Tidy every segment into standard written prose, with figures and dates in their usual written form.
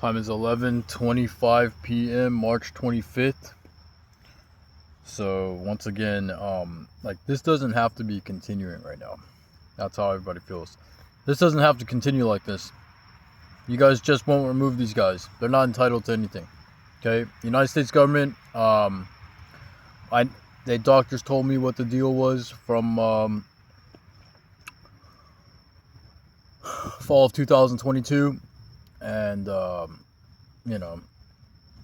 Time is 11:25 p.m. March 25th. So once again, like this doesn't have to be continuing right now. That's how everybody feels. This doesn't have to continue like this. You guys just won't remove these guys. They're not entitled to anything. Okay? The United States government, the doctors told me what the deal was from fall of 2022, and you know,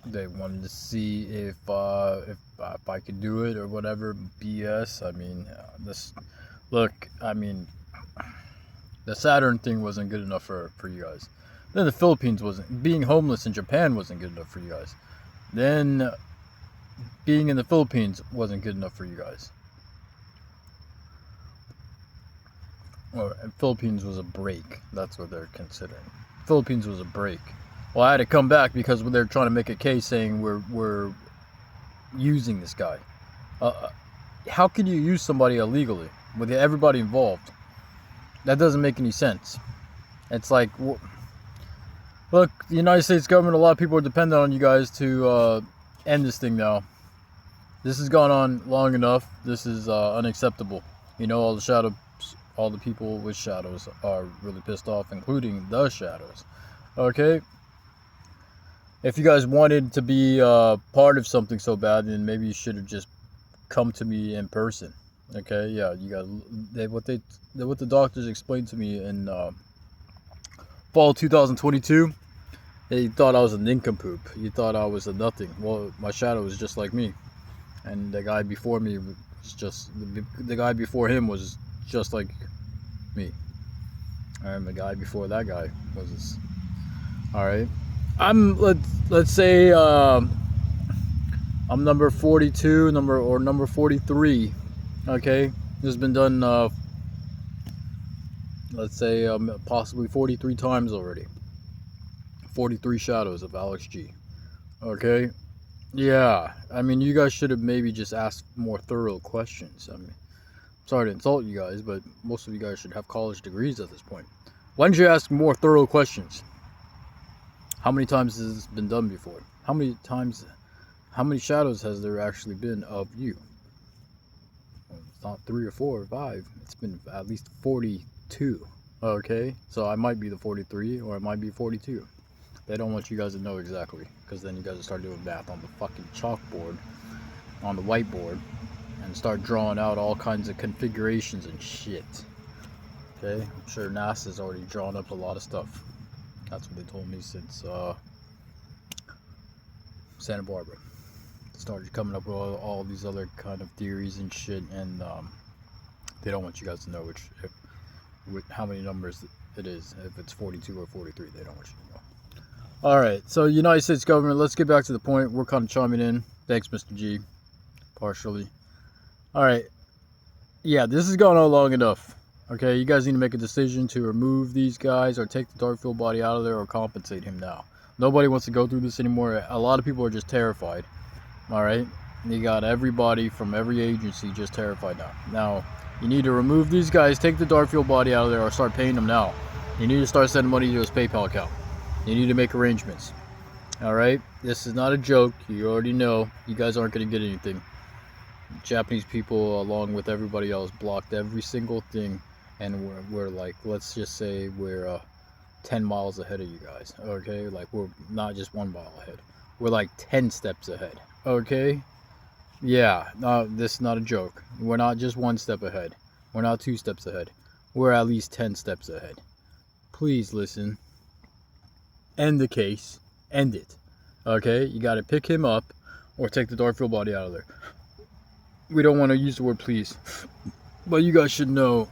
they wanted to see if I could do it or whatever BS. I mean, the Saturn thing wasn't good enough for you guys. Then the Philippines wasn't. Being homeless in Japan wasn't good enough for you guys. Then being in the Philippines wasn't good enough for you guys. Or Philippines was a break. That's what they're considering. Philippines was a break. Well, I had to come back because they're trying to make a case saying we're using this guy. How could you use somebody illegally with everybody involved? That doesn't make any sense. It's like, look, the United States government, a lot of people are dependent on you guys to end this thing now. This has gone on long enough. This is unacceptable. You know, all the people with shadows are really pissed off, including the shadows. Okay? If you guys wanted to be part of something so bad, then maybe you should have just come to me in person. Okay? Yeah, you guys. What the doctors explained to me in fall 2022, they thought I was a nincompoop. You thought I was a nothing. Well, my shadow was just like me, and the guy before me was just the guy before him was just like me, and the guy before that guy was this. All right, let's say I'm number 42, number 43. Okay, this has been done. Let's say possibly 43 times already. 43 shadows of Alex G. Okay, yeah. I mean, you guys should have maybe just asked more thorough questions. I mean, sorry to insult you guys, but most of you guys should have college degrees at this point. Why didn't you ask more thorough questions? How many times has this been done before? How many shadows has there actually been of you? Well, it's not 3 or 4 or 5. It's been at least 42. Okay, so I might be the 43 or I might be 42. They don't want you guys to know exactly, because then you guys will start doing math on the fucking chalkboard, on the whiteboard, and start drawing out all kinds of configurations and shit. Okay, I'm sure NASA's already drawn up a lot of stuff. That's what they told me since Santa Barbara. Started coming up with all these other kind of theories and shit, and they don't want you guys to know how many numbers it is. If it's 42 or 43, they don't want you to know. Alright, so United States government, let's get back to the point. We're kind of chiming in. Thanks, Mr. G. Partially. Alright. Yeah, this has gone on long enough. Okay, you guys need to make a decision to remove these guys or take the Darkfield body out of there or compensate him now. Nobody wants to go through this anymore. A lot of people are just terrified. Alright? You got everybody from every agency just terrified now. Now, you need to remove these guys, take the Darkfield body out of there, or start paying them now. You need to start sending money to his PayPal account. You need to make arrangements. Alright? This is not a joke. You already know. You guys aren't going to get anything. Japanese people, along with everybody else, blocked every single thing. And we're like, let's just say we're 10 miles ahead of you guys. Okay? Like, we're not just 1 mile ahead. We're like 10 steps ahead. Okay? Yeah. No, this is not a joke. We're not just 1 step ahead. We're not 2 steps ahead. We're at least 10 steps ahead. Please listen. End the case. End it. Okay? You got to pick him up or take the Darkfield body out of there. We don't want to use the word please. But you guys should know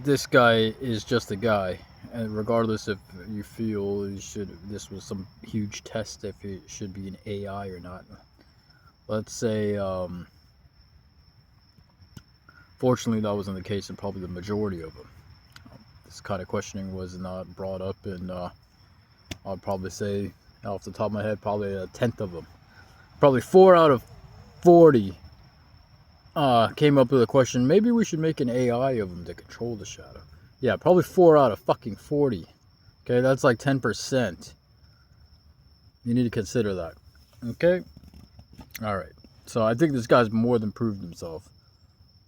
this guy is just a guy. And regardless if you feel this was some huge test, if it should be an AI or not. Let's say, fortunately that wasn't the case in probably the majority of them. This kind of questioning was not brought up, and I'll probably say off the top of my head, probably a tenth of them. Probably 4 out of 40 came up with a question, maybe we should make an AI of them to control the shadow. Yeah, probably 4 out of fucking 40 Okay, that's like 10%. You need to consider that. Okay? Alright. So I think this guy's more than proved himself.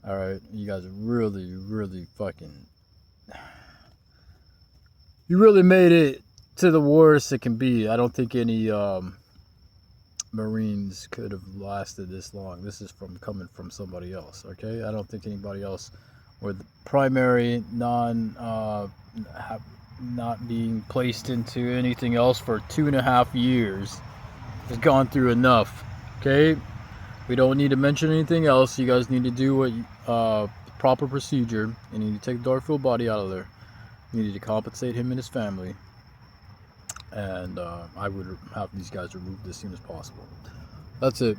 Alright? You guys really, really fucking... You really made it to the worst it can be. I don't think any Marines could have lasted this long. This is coming from somebody else, okay? I don't think anybody else, with primary not being placed into anything else for 2.5 years, has gone through enough, okay? We don't need to mention anything else. You guys need to do what proper procedure. You need to take the Darkfield body out of there. You need to compensate him and his family. And I would have these guys removed as soon as possible. That's it.